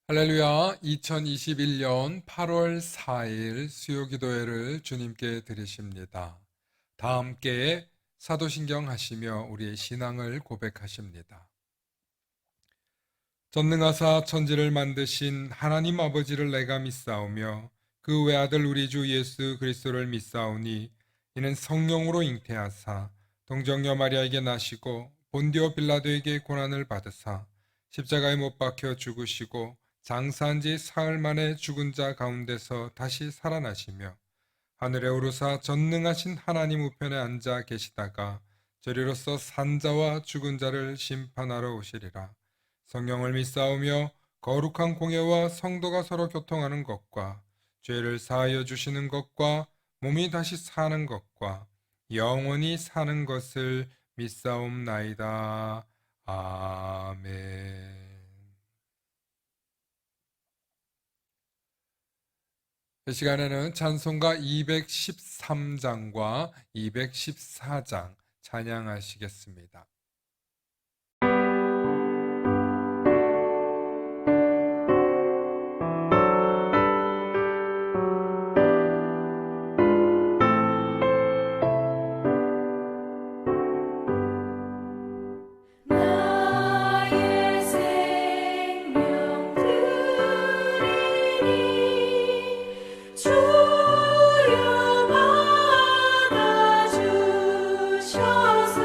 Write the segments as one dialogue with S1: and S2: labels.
S1: 할렐루야. 2021년 8월 4일 수요기도회를 주님께 드리십니다. 다 함께 사도신경 하시며 우리의 신앙을 고백하십니다. 전능하사 천지를 만드신 하나님 아버지를 내가 믿사오며 그 외아들 우리 주 예수 그리스도를 믿사오니 이는 성령으로 잉태하사 동정녀 마리아에게 나시고 본디오 빌라도에게 고난을 받으사 십자가에 못 박혀 죽으시고 장사한 지 사흘 만에 죽은 자 가운데서 다시 살아나시며 하늘에 오르사 전능하신 하나님 우편에 앉아 계시다가 저리로서 산자와 죽은 자를 심판하러 오시리라. 성령을 믿사오며 거룩한 공예와 성도가 서로 교통하는 것과 죄를 사하여 주시는 것과 몸이 다시 사는 것과 영원히 사는 것을 믿사옵나이다. 아멘. 이 시간에는 찬송가 213장과 214장 찬양하시겠습니다.
S2: 나의 생명 드리니 주여 받아주셔서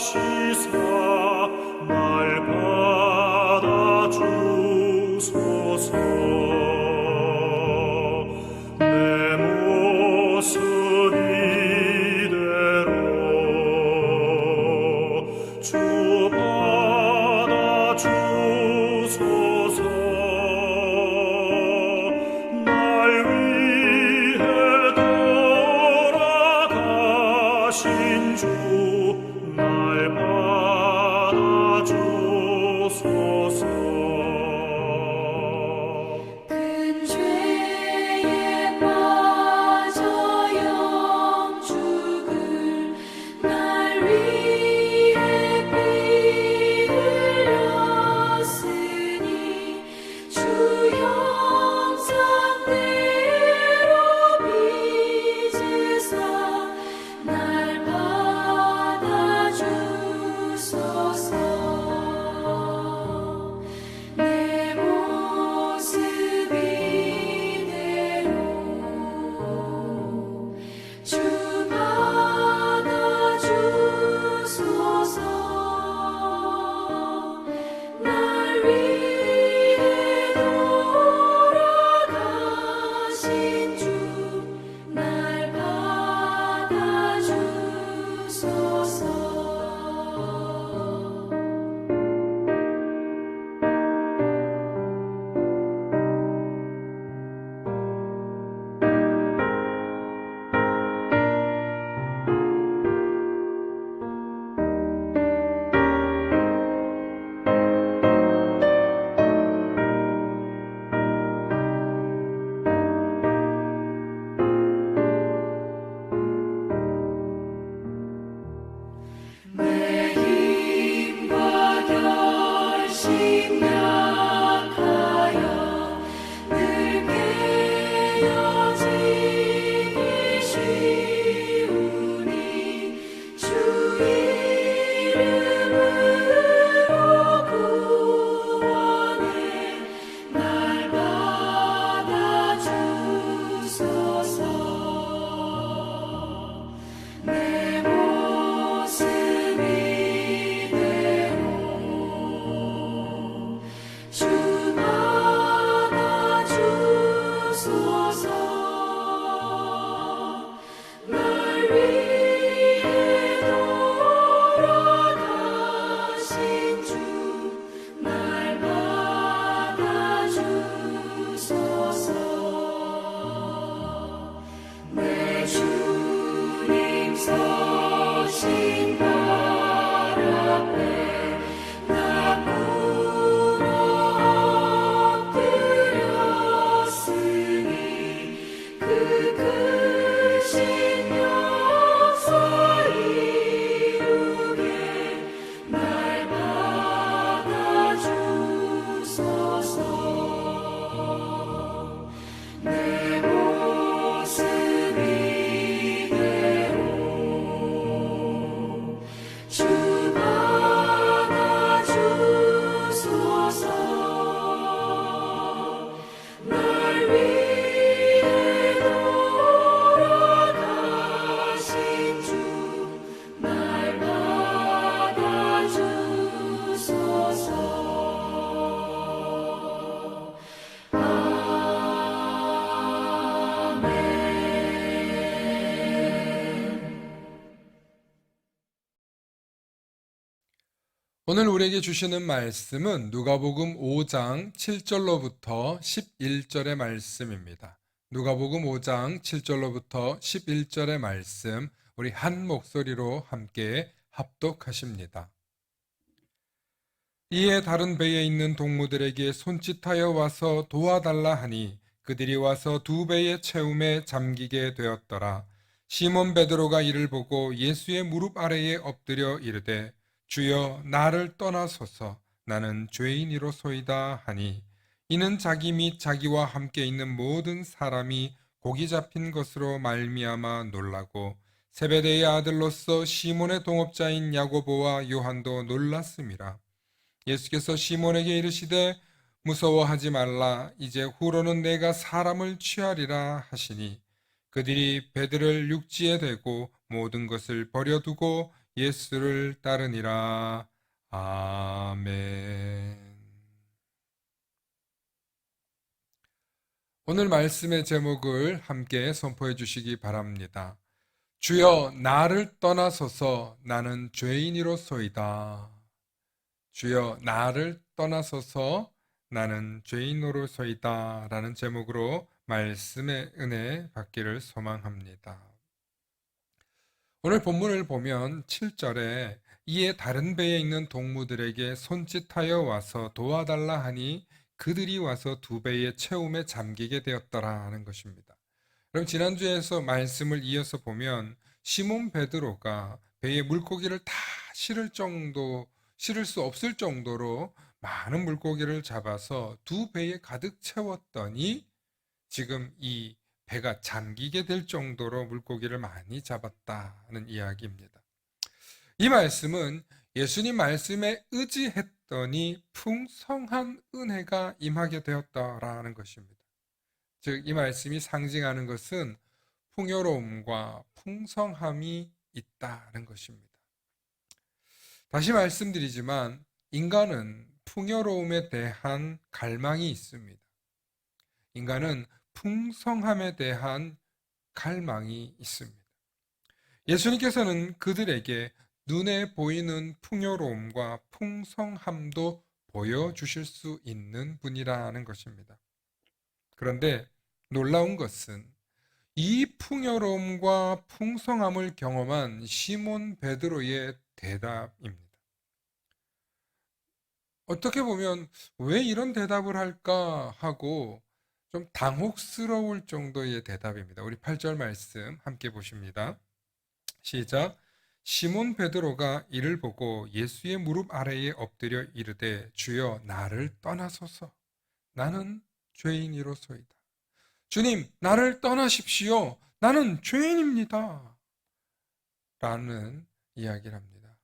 S3: 씻어 날 받아주소서. 내 모습 이대로 주 받아주소서. 날 위해 돌아가신 주 날 받아주소서.
S2: 큰 죄에 빠져 영죽을 날 위해 피 흘렸으니 주 형상대로 빚으사 날 받아주소서. 내 모습 이대로 주 받아주소서. 날 위해 돌아가신 주 날 받아주소서. 내 힘과 결심 약하여 늘 깨어지기 쉬우니 주 이름으로 구원해 날 받아주소서. 내 모습 이대로 주 받아주소서. 날 위해 돌아가신 주 날 받아주소서. 내 주님 서신 발 앞에 나 꿇어 엎드렸으니 그 크신 역사 이루게 날 받아주소서. 내 모습 이대로 주 받아주소서. 날 위해 돌아가신 주 날 받아주소서.
S1: 오늘 우리에게 주시는 말씀은 누가복음 5장 7절로부터 11절의 말씀입니다. 누가복음 5장 7절로부터 11절의 말씀, 우리 한 목소리로 함께 합독하십니다. 이에 다른 배에 있는 동무들에게 손짓하여 와서 도와달라 하니 그들이 와서 두 배의 채움에 잠기게 되었더라. 시몬 베드로가 이를 보고 예수의 무릎 아래에 엎드려 이르되 주여 나를 떠나소서 나는 죄인이로소이다 하니 이는 자기 및 자기와 함께 있는 모든 사람이 고기 잡힌 것으로 말미암아 놀라고 세베대의 아들로서 시몬의 동업자인 야고보와 요한도 놀랐음이라. 예수께서 시몬에게 이르시되 무서워하지 말라 이제 후로는 내가 사람을 취하리라 하시니 그들이 배들을 육지에 대고 모든 것을 버려두고 예수를 따르니라. 아멘. 오늘 말씀의 제목을 함께 선포해 주시기 바랍니다. 주여, 나를 떠나소서. 나는 죄인이로소이다. 주여, 나를 떠나소서. 나는 죄인으로소이다. 라는 제목으로 말씀의 은혜 받기를 소망합니다. 오늘 본문을 보면 7절에 이에 다른 배에 있는 동무들에게 손짓하여 와서 도와달라 하니 그들이 와서 두 배의 채움에 잠기게 되었더라 하는 것입니다. 그럼 지난주에서 말씀을 이어서 보면 시몬 베드로가 배에 물고기를 다 실을 수 없을 정도로 많은 물고기를 잡아서 두 배에 가득 채웠더니 지금 이 배가 잠기게 될 정도로 물고기를 많이 잡았다는 이야기입니다. 이 말씀은 예수님 말씀에 의지했더니 풍성한 은혜가 임하게 되었다라는 것입니다. 즉, 이 말씀이 상징하는 것은 풍요로움과 풍성함이 있다는 것입니다. 다시 말씀드리지만 인간은 풍요로움에 대한 갈망이 있습니다. 인간은 풍성함에 대한 갈망이 있습니다. 예수님께서는 그들에게 눈에 보이는 풍요로움과 풍성함도 보여주실 수 있는 분이라는 것입니다. 그런데 놀라운 것은 이 풍요로움과 풍성함을 경험한 시몬 베드로의 대답입니다. 어떻게 보면 왜 이런 대답을 할까 하고 좀 당혹스러울 정도의 대답입니다. 우리 8절 말씀 함께 보십니다. 시작. 시몬 베드로가 이를 보고 예수의 무릎 아래에 엎드려 이르되 주여, 나를 떠나소서. 나는 죄인이로소이다. 주님, 나를 떠나십시오. 나는 죄인입니다. 라는 이야기를 합니다.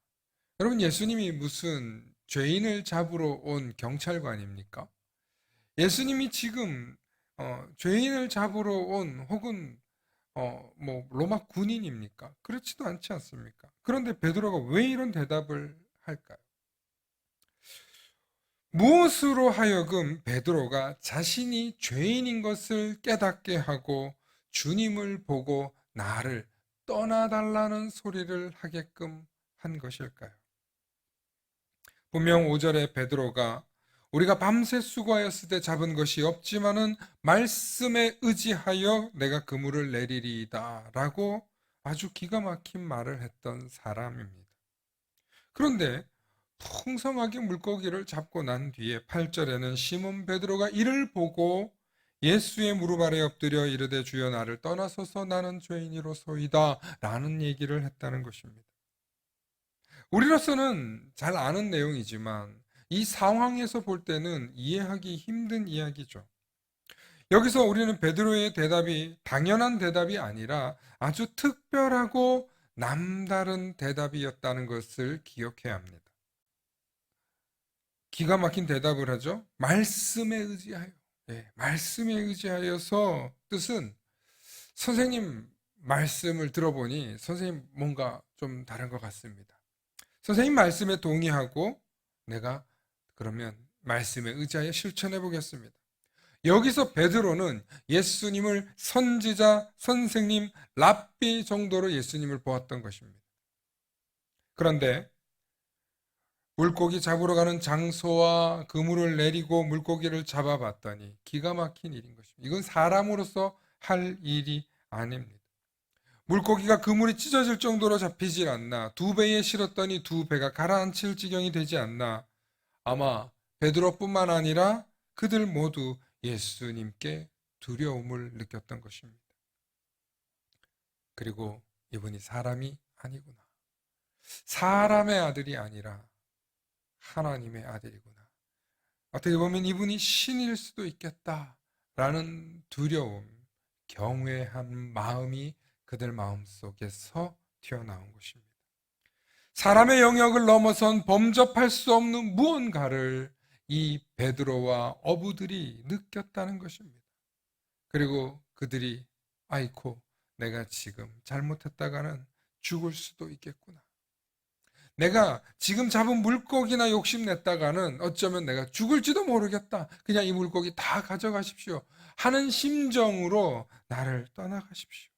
S1: 여러분, 예수님이 무슨 죄인을 잡으러 온 경찰관입니까? 예수님이 지금 죄인을 잡으러 온 혹은 로마 군인입니까? 그렇지도 않지 않습니까? 그런데 베드로가 왜 이런 대답을 할까요? 무엇으로 하여금 베드로가 자신이 죄인인 것을 깨닫게 하고 주님을 보고 나를 떠나달라는 소리를 하게끔 한 것일까요? 분명 5절에 베드로가 우리가 밤새 수고하였을 때 잡은 것이 없지만은 말씀에 의지하여 내가 그물을 내리리이다 라고 아주 기가 막힌 말을 했던 사람입니다. 그런데 풍성하게 물고기를 잡고 난 뒤에 8절에는 시몬 베드로가 이를 보고 예수의 무릎 아래 엎드려 이르되 주여, 나를 떠나소서. 나는 죄인이로소이다 라는 얘기를 했다는 것입니다. 우리로서는 잘 아는 내용이지만 이 상황에서 볼 때는 이해하기 힘든 이야기죠. 여기서 우리는 베드로의 대답이 당연한 대답이 아니라 아주 특별하고 남다른 대답이었다는 것을 기억해야 합니다. 기가 막힌 대답을 하죠. 말씀에 의지하여. 말씀에 의지하여서 뜻은 선생님 말씀을 들어보니 선생님 뭔가 좀 다른 것 같습니다. 선생님 말씀에 동의하고 내가 그러면 말씀에 의지하여 실천해 보겠습니다. 여기서 베드로는 예수님을 선지자, 선생님, 랍비 정도로 예수님을 보았던 것입니다. 그런데 물고기 잡으러 가는 장소와 그물을 내리고 물고기를 잡아봤더니 기가 막힌 일인 것입니다. 이건 사람으로서 할 일이 아닙니다. 물고기가 그물이 찢어질 정도로 잡히질 않나, 두 배에 실었더니 두 배가 가라앉힐 지경이 되지 않나, 아마 베드로뿐만 아니라 그들 모두 예수님께 두려움을 느꼈던 것입니다. 그리고 이분이 사람이 아니구나. 사람의 아들이 아니라 하나님의 아들이구나. 어떻게 보면 이분이 신일 수도 있겠다라는 두려움, 경외한 마음이 그들 마음속에서 튀어나온 것입니다. 사람의 영역을 넘어선 범접할 수 없는 무언가를 이 베드로와 어부들이 느꼈다는 것입니다. 그리고 그들이 아이코, 내가 지금 잘못했다가는 죽을 수도 있겠구나. 내가 지금 잡은 물고기나 욕심냈다가는 어쩌면 내가 죽을지도 모르겠다. 그냥 이 물고기 다 가져가십시오 하는 심정으로 나를 떠나가십시오.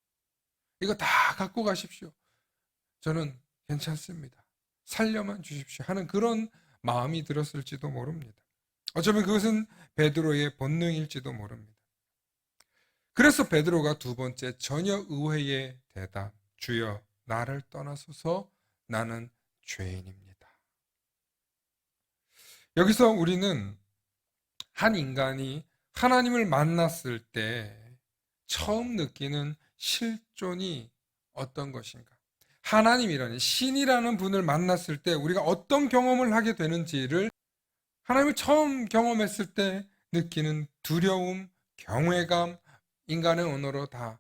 S1: 이거 다 갖고 가십시오. 저는 괜찮습니다. 살려만 주십시오 하는 그런 마음이 들었을지도 모릅니다. 어쩌면 그것은 베드로의 본능일지도 모릅니다. 그래서 베드로가 두 번째 전혀 의외의 대답, 주여 나를 떠나소서 나는 죄인입니다. 여기서 우리는 한 인간이 하나님을 만났을 때 처음 느끼는 실존이 어떤 것인가, 하나님이라는 신이라는 분을 만났을 때 우리가 어떤 경험을 하게 되는지를, 하나님을 처음 경험했을 때 느끼는 두려움, 경외감, 인간의 언어로 다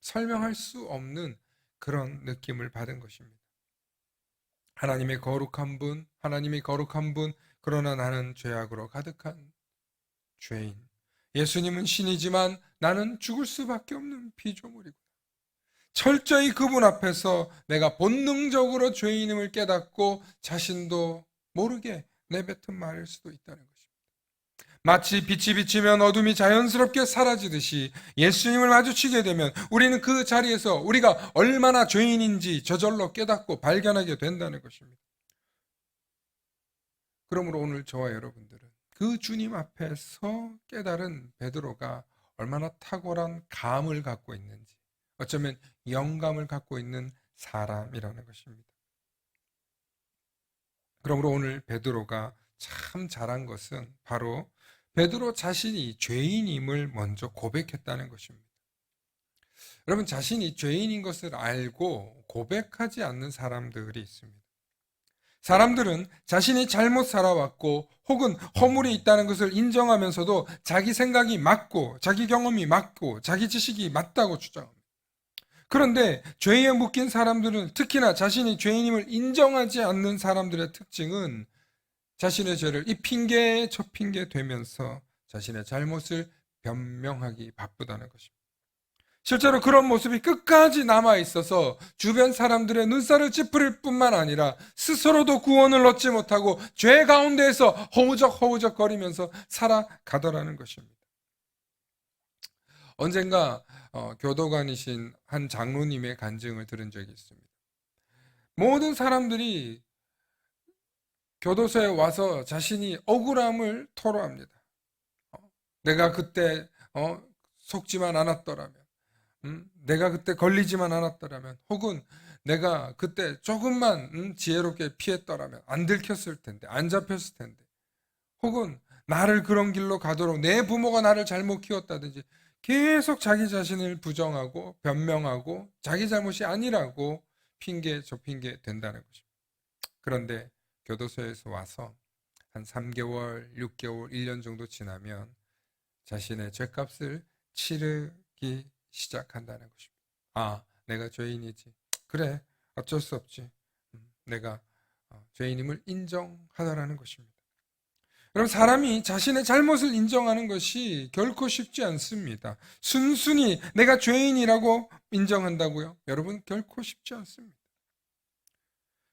S1: 설명할 수 없는 그런 느낌을 받은 것입니다. 하나님의 거룩한 분, 하나님이 거룩한 분, 그러나 나는 죄악으로 가득한 죄인. 예수님은 신이지만 나는 죽을 수밖에 없는 피조물이고, 철저히 그분 앞에서 내가 본능적으로 죄인임을 깨닫고 자신도 모르게 내뱉은 말일 수도 있다는 것입니다. 마치 빛이 비치면 어둠이 자연스럽게 사라지듯이 예수님을 마주치게 되면 우리는 그 자리에서 우리가 얼마나 죄인인지 저절로 깨닫고 발견하게 된다는 것입니다. 그러므로 오늘 저와 여러분들은 그 주님 앞에서 깨달은 베드로가 얼마나 탁월한 감을 갖고 있는지, 어쩌면 영감을 갖고 있는 사람이라는 것입니다. 그러므로 오늘 베드로가 참 잘한 것은 바로 베드로 자신이 죄인임을 먼저 고백했다는 것입니다. 여러분, 자신이 죄인인 것을 알고 고백하지 않는 사람들이 있습니다. 사람들은 자신이 잘못 살아왔고 혹은 허물이 있다는 것을 인정하면서도 자기 생각이 맞고 자기 경험이 맞고 자기 지식이 맞다고 주장합니다. 그런데 죄에 묶인 사람들은, 특히나 자신이 죄인임을 인정하지 않는 사람들의 특징은 자신의 죄를 이 핑계 저 핑계 되면서 자신의 잘못을 변명하기 바쁘다는 것입니다. 실제로 그런 모습이 끝까지 남아있어서 주변 사람들의 눈살을 찌푸릴 뿐만 아니라 스스로도 구원을 얻지 못하고 죄 가운데에서 허우적 거리면서 살아가더라는 것입니다. 언젠가 교도관이신 한 장로님의 간증을 들은 적이 있습니다. 모든 사람들이 교도소에 와서 자신이 억울함을 토로합니다. 내가 그때 속지만 않았더라면, 내가 그때 걸리지만 않았더라면, 혹은 내가 그때 조금만 지혜롭게 피했더라면 안 들켰을 텐데, 안 잡혔을 텐데, 혹은 나를 그런 길로 가도록 내 부모가 나를 잘못 키웠다든지 계속 자기 자신을 부정하고 변명하고 자기 잘못이 아니라고 핑계 저 핑계 된다는 것입니다. 그런데 교도소에서 와서 한 3개월, 6개월, 1년 정도 지나면 자신의 죄값을 치르기 시작한다는 것입니다. 아, 내가 죄인이지. 그래, 어쩔 수 없지. 내가 죄인임을 인정하다라는 것입니다. 여러분, 사람이 자신의 잘못을 인정하는 것이 결코 쉽지 않습니다. 순순히 내가 죄인이라고 인정한다고요? 여러분, 결코 쉽지 않습니다.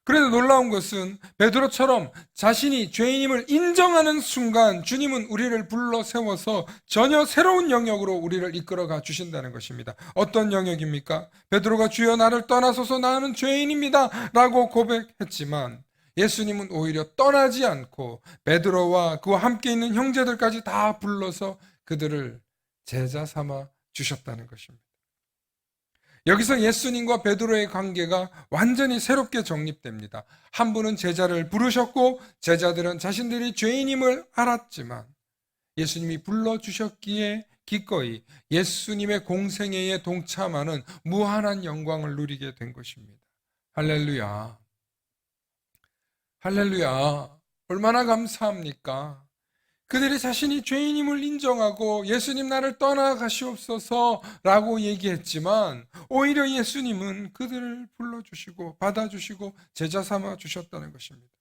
S1: 그래도 놀라운 것은 베드로처럼 자신이 죄인임을 인정하는 순간 주님은 우리를 불러 세워서 전혀 새로운 영역으로 우리를 이끌어가 주신다는 것입니다. 어떤 영역입니까? 베드로가 주여 나를 떠나소서 나는 죄인입니다 라고 고백했지만 예수님은 오히려 떠나지 않고 베드로와 그와 함께 있는 형제들까지 다 불러서 그들을 제자 삼아 주셨다는 것입니다. 여기서 예수님과 베드로의 관계가 완전히 새롭게 정립됩니다. 한 분은 제자를 부르셨고 제자들은 자신들이 죄인임을 알았지만 예수님이 불러주셨기에 기꺼이 예수님의 공생애에 동참하는 무한한 영광을 누리게 된 것입니다. 할렐루야. 할렐루야. 얼마나 감사합니까? 그들이 자신이 죄인임을 인정하고 예수님 나를 떠나가시옵소서 라고 얘기했지만 오히려 예수님은 그들을 불러주시고 받아주시고 제자 삼아 주셨다는 것입니다.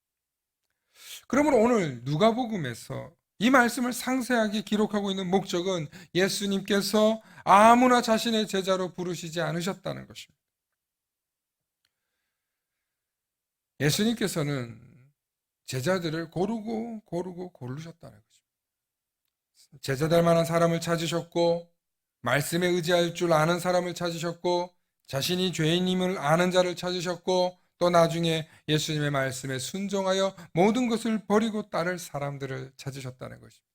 S1: 그러므로 오늘 누가복음에서 이 말씀을 상세하게 기록하고 있는 목적은 예수님께서 아무나 자신의 제자로 부르시지 않으셨다는 것입니다. 예수님께서는 제자들을 고르고 고르셨다는 거죠. 제자될 만한 사람을 찾으셨고, 말씀에 의지할 줄 아는 사람을 찾으셨고, 자신이 죄인임을 아는 자를 찾으셨고, 또 나중에 예수님의 말씀에 순종하여 모든 것을 버리고 따를 사람들을 찾으셨다는 것입니다.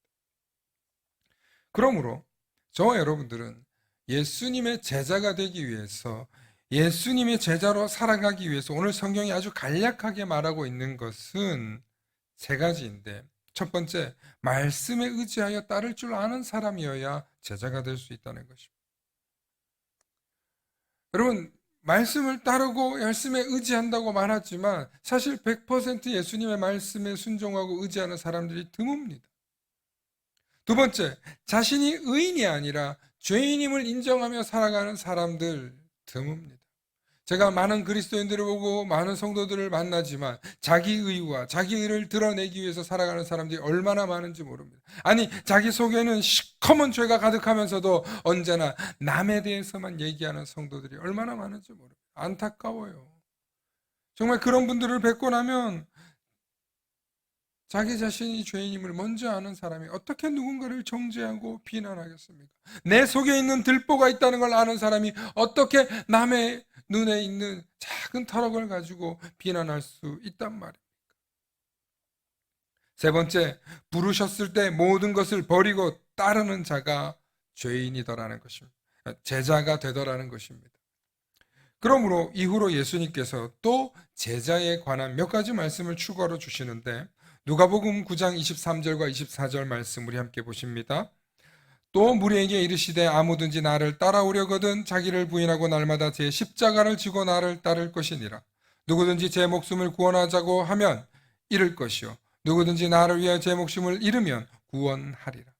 S1: 그러므로 저와 여러분들은 예수님의 제자가 되기 위해서, 예수님의 제자로 살아가기 위해서 오늘 성경이 아주 간략하게 말하고 있는 것은 세 가지인데, 첫 번째, 말씀에 의지하여 따를 줄 아는 사람이어야 제자가 될 수 있다는 것입니다. 여러분, 말씀을 따르고 말씀에 의지한다고 말하지만 사실 100% 예수님의 말씀에 순종하고 의지하는 사람들이 드뭅니다. 두 번째, 자신이 의인이 아니라 죄인임을 인정하며 살아가는 사람들 드뭅니다. 제가 많은 그리스도인들을 보고 많은 성도들을 만나지만 자기 의와 자기 의를 드러내기 위해서 살아가는 사람들이 얼마나 많은지 모릅니다. 아니, 자기 속에는 시커먼 죄가 가득하면서도 언제나 남에 대해서만 얘기하는 성도들이 얼마나 많은지 모릅니다. 안타까워요. 정말 그런 분들을 뵙고 나면 자기 자신이 죄인임을 먼저 아는 사람이 어떻게 누군가를 정죄하고 비난하겠습니까? 내 속에 있는 들보가 있다는 걸 아는 사람이 어떻게 남의 눈에 있는 작은 터럭을 가지고 비난할 수 있단 말입니까? 세 번째, 부르셨을 때 모든 것을 버리고 따르는 자가 죄인이더라는 것입니다. 제자가 되더라는 것입니다. 그러므로 이후로 예수님께서 또 제자에 관한 몇 가지 말씀을 추가로 주시는데, 누가복음 9장 23절과 24절 말씀 우리 함께 보십니다. 또 무리에게 이르시되 아무든지 나를 따라오려거든 자기를 부인하고 날마다 제 십자가를 지고 나를 따를 것이니라. 누구든지 제 목숨을 구원하자고 하면 잃을 것이요 누구든지 나를 위하여 제 목숨을 잃으면 구원하리라.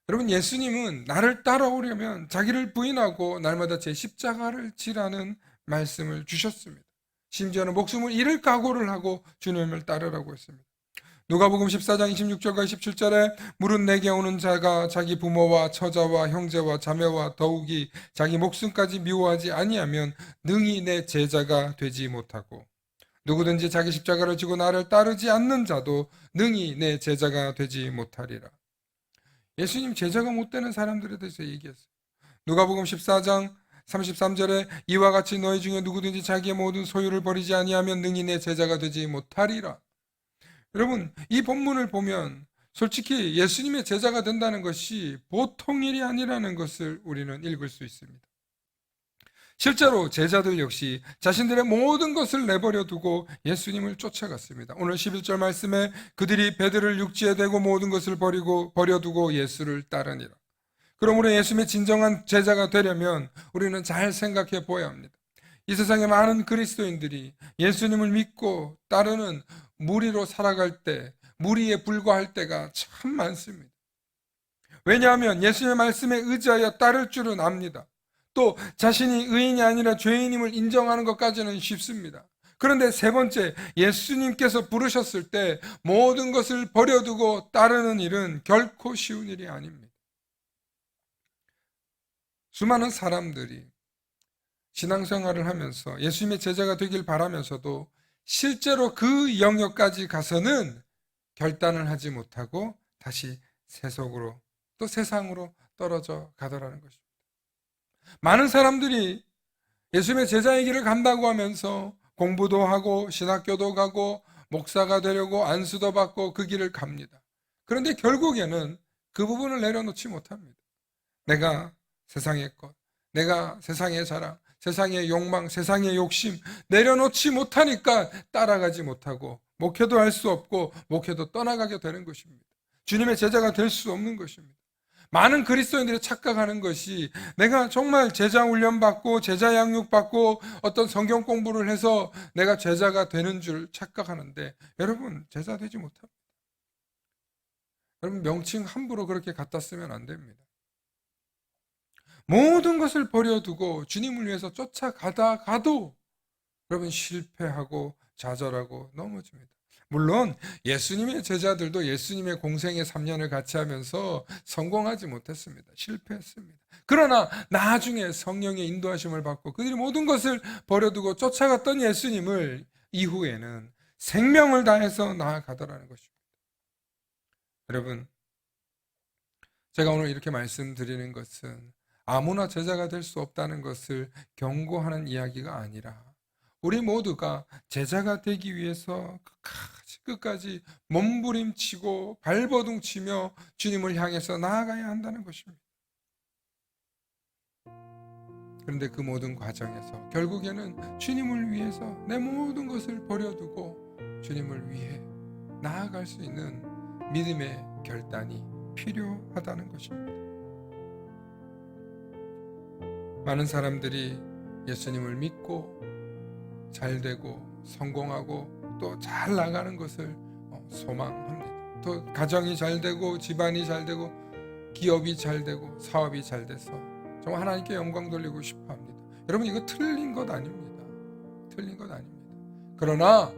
S1: 여러분, 예수님은 나를 따라오려면 자기를 부인하고 날마다 제 십자가를 지라는 말씀을 주셨습니다. 심지어는 목숨을 잃을 각오를 하고 주님을 따르라고 했습니다. 누가복음 14장 26절과 27절에 무릇 내게 오는 자가 자기 부모와 처자와 형제와 자매와 더욱이 자기 목숨까지 미워하지 아니하면 능히 내 제자가 되지 못하고, 누구든지 자기 십자가를 지고 나를 따르지 않는 자도 능히 내 제자가 되지 못하리라. 예수님 제자가 못 되는 사람들에 대해서 얘기했어요. 누가복음 14장 33절에 이와 같이 너희 중에 누구든지 자기의 모든 소유를 버리지 아니하면 능히 내 제자가 되지 못하리라. 여러분, 이 본문을 보면 솔직히 예수님의 제자가 된다는 것이 보통 일이 아니라는 것을 우리는 읽을 수 있습니다. 실제로 제자들 역시 자신들의 모든 것을 내버려 두고 예수님을 쫓아갔습니다. 오늘 11절 말씀에 그들이 배들을 육지에 대고 모든 것을 버려두고 예수를 따르니라. 그러므로 예수님의 진정한 제자가 되려면 우리는 잘 생각해 보아야 합니다. 이 세상에 많은 그리스도인들이 예수님을 믿고 따르는 무리로 살아갈 때, 무리에 불과할 때가 참 많습니다. 왜냐하면 예수님의 말씀에 의지하여 따를 줄은 압니다. 또 자신이 의인이 아니라 죄인임을 인정하는 것까지는 쉽습니다. 그런데 세 번째, 예수님께서 부르셨을 때 모든 것을 버려두고 따르는 일은 결코 쉬운 일이 아닙니다. 수많은 사람들이 신앙생활을 하면서 예수님의 제자가 되길 바라면서도 실제로 그 영역까지 가서는 결단을 하지 못하고 다시 세속으로 또 세상으로 떨어져 가더라는 것입니다. 많은 사람들이 예수님의 제자의 길을 간다고 하면서 공부도 하고 신학교도 가고 목사가 되려고 안수도 받고 그 길을 갑니다. 그런데 결국에는 그 부분을 내려놓지 못합니다. 내가 세상의 것, 내가 세상의 자랑, 세상의 욕망, 세상의 욕심 내려놓지 못하니까 따라가지 못하고 목회도 할 수 없고 목회도 떠나가게 되는 것입니다. 주님의 제자가 될 수 없는 것입니다. 많은 그리스도인들이 착각하는 것이 내가 정말 제자 훈련 받고 제자 양육 받고 어떤 성경 공부를 해서 내가 제자가 되는 줄 착각하는데, 여러분 제자 되지 못합니다. 여러분 명칭 함부로 그렇게 갖다 쓰면 안 됩니다. 모든 것을 버려두고 주님을 위해서 쫓아가다가도 여러분 실패하고 좌절하고 넘어집니다. 물론 예수님의 제자들도 예수님의 공생의 3년을 같이 하면서 성공하지 못했습니다. 실패했습니다. 그러나 나중에 성령의 인도하심을 받고 그들이 모든 것을 버려두고 쫓아갔던 예수님을 이후에는 생명을 다해서 나아가더라는 것입니다. 여러분, 제가 오늘 이렇게 말씀드리는 것은 아무나 제자가 될 수 없다는 것을 경고하는 이야기가 아니라 우리 모두가 제자가 되기 위해서 끝까지 몸부림치고 발버둥치며 주님을 향해서 나아가야 한다는 것입니다. 그런데 그 모든 과정에서 결국에는 주님을 위해서 내 모든 것을 버려두고 주님을 위해 나아갈 수 있는 믿음의 결단이 필요하다는 것입니다. 많은 사람들이 예수님을 믿고 잘되고 성공하고 또 잘 나가는 것을 소망합니다. 또 가정이 잘되고 집안이 잘되고 기업이 잘되고 사업이 잘돼서 정말 하나님께 영광 돌리고 싶어합니다. 여러분, 이거 틀린 것 아닙니다. 틀린 것 아닙니다. 그러나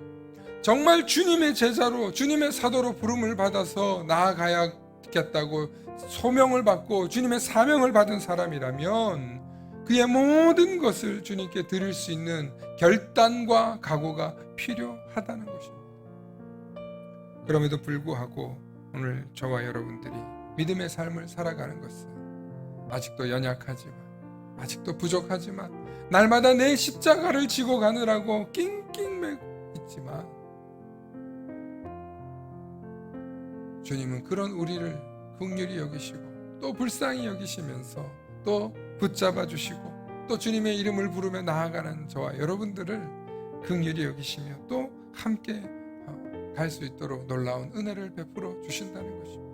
S1: 정말 주님의 제자로, 주님의 사도로 부름을 받아서 나아가야겠다고 소명을 받고 주님의 사명을 받은 사람이라면 그의 모든 것을 주님께 드릴 수 있는 결단과 각오가 필요하다는 것입니다. 그럼에도 불구하고 오늘 저와 여러분들이 믿음의 삶을 살아가는 것은 아직도 연약하지만, 아직도 부족하지만, 날마다 내 십자가를 지고 가느라고 낑낑매고 있지만, 주님은 그런 우리를 긍휼히 여기시고 또 불쌍히 여기시면서 또 붙잡아 주시고 또 주님의 이름을 부르며 나아가는 저와 여러분들을 긍휼히 여기시며 또 함께 갈 수 있도록 놀라운 은혜를 베풀어 주신다는 것입니다.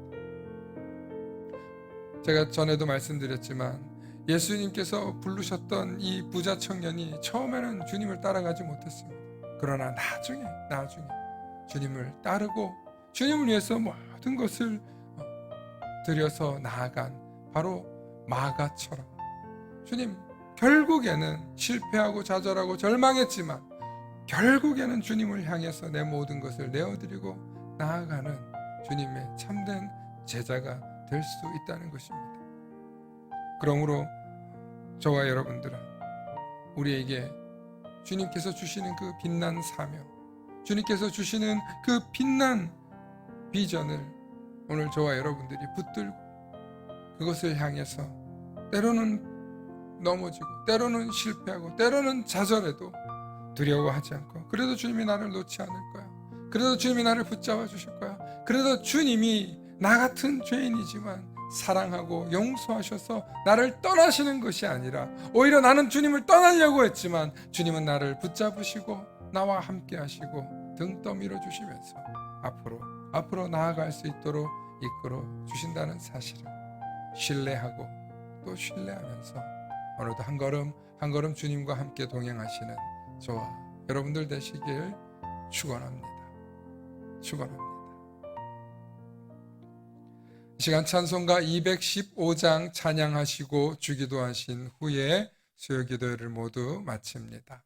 S1: 제가 전에도 말씀드렸지만 예수님께서 부르셨던 이 부자 청년이 처음에는 주님을 따라가지 못했습니다. 그러나 나중에 주님을 따르고 주님을 위해서 모든 것을 들여서 나아간 바로 마가처럼 주님, 결국에는 실패하고 좌절하고 절망했지만 결국에는 주님을 향해서 내 모든 것을 내어드리고 나아가는 주님의 참된 제자가 될 수 있다는 것입니다. 그러므로 저와 여러분들은 우리에게 주님께서 주시는 그 빛난 사명, 주님께서 주시는 그 빛난 비전을 오늘 저와 여러분들이 붙들고 그것을 향해서 때로는 넘어지고 때로는 실패하고 때로는 좌절해도 두려워하지 않고, 그래도 주님이 나를 놓지 않을 거야, 그래도 주님이 나를 붙잡아 주실 거야, 그래도 주님이 나 같은 죄인이지만 사랑하고 용서하셔서 나를 떠나시는 것이 아니라 오히려 나는 주님을 떠나려고 했지만 주님은 나를 붙잡으시고 나와 함께 하시고 등 떠밀어 주시면서 앞으로 나아갈 수 있도록 이끌어 주신다는 사실을 신뢰하고 또 신뢰하면서 오늘도 한 걸음 한 걸음 주님과 함께 동행하시는 저와 여러분들 되시길 축원합니다. 이 시간 찬송가 215장 찬양하시고 주기도하신 후에 수요 기도회를 모두 마칩니다.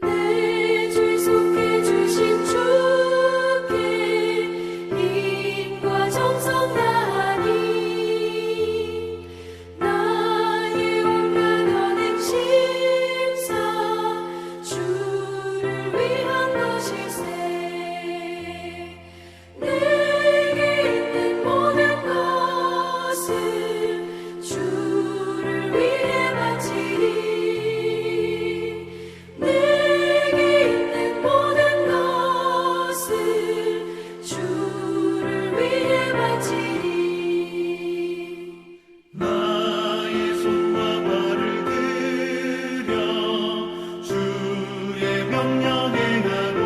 S2: 내 죄 속해 주신 주께 힘과 정성 다하니 나의 온갖 언행 심사 주를 위한 것일세. 내게 있는 모든 것을 주를 위해 바치리. 내게 있는 모든 것을 주를 위해 바치리.
S3: 나의 손과 발을 들여 주의 명령에 가고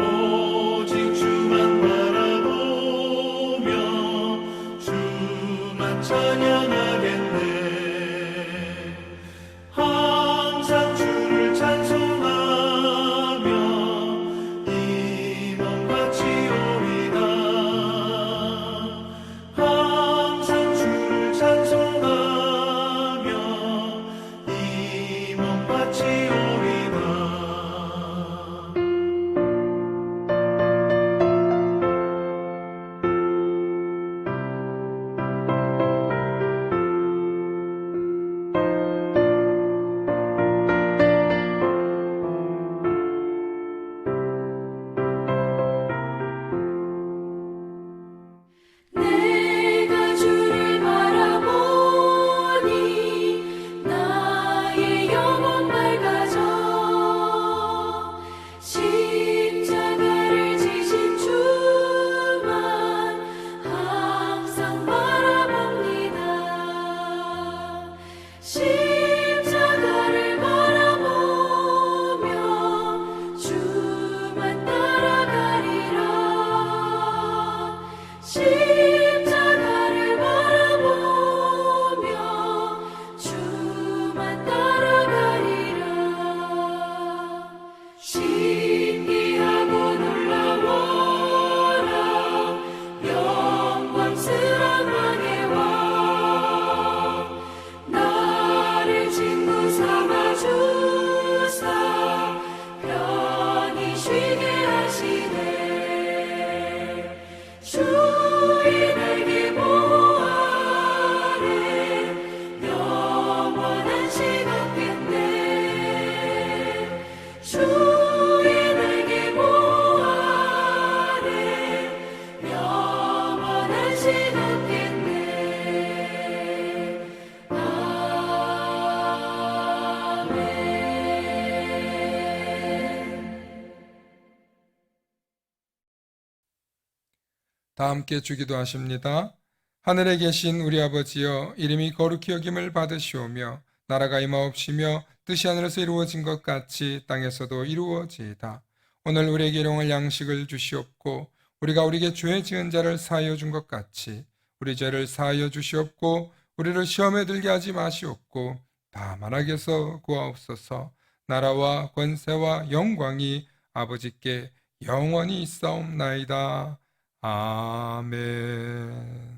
S3: 오직 주만 바라보며 주만 찬양하겠네. 항상 주를 찬송하며 이 몸 바치오리다. 항상 주를 찬송하며
S1: 다 함께 주기도 하십니다. 하늘에 계신 우리 아버지여, 이름이 거룩히 여김을 받으시오며 나라가 임하옵시며 뜻이 하늘에서 이루어진 것 같이 땅에서도 이루어지이다. 오늘 우리에게 일용할 양식을 주시옵고 우리가 우리에게 죄 지은 자를 사하여 준 것 같이 우리 죄를 사하여 주시옵고 우리를 시험에 들게 하지 마시옵고 다만 악에서 구하옵소서. 나라와 권세와 영광이 아버지께 영원히 있사옵나이다. 아멘.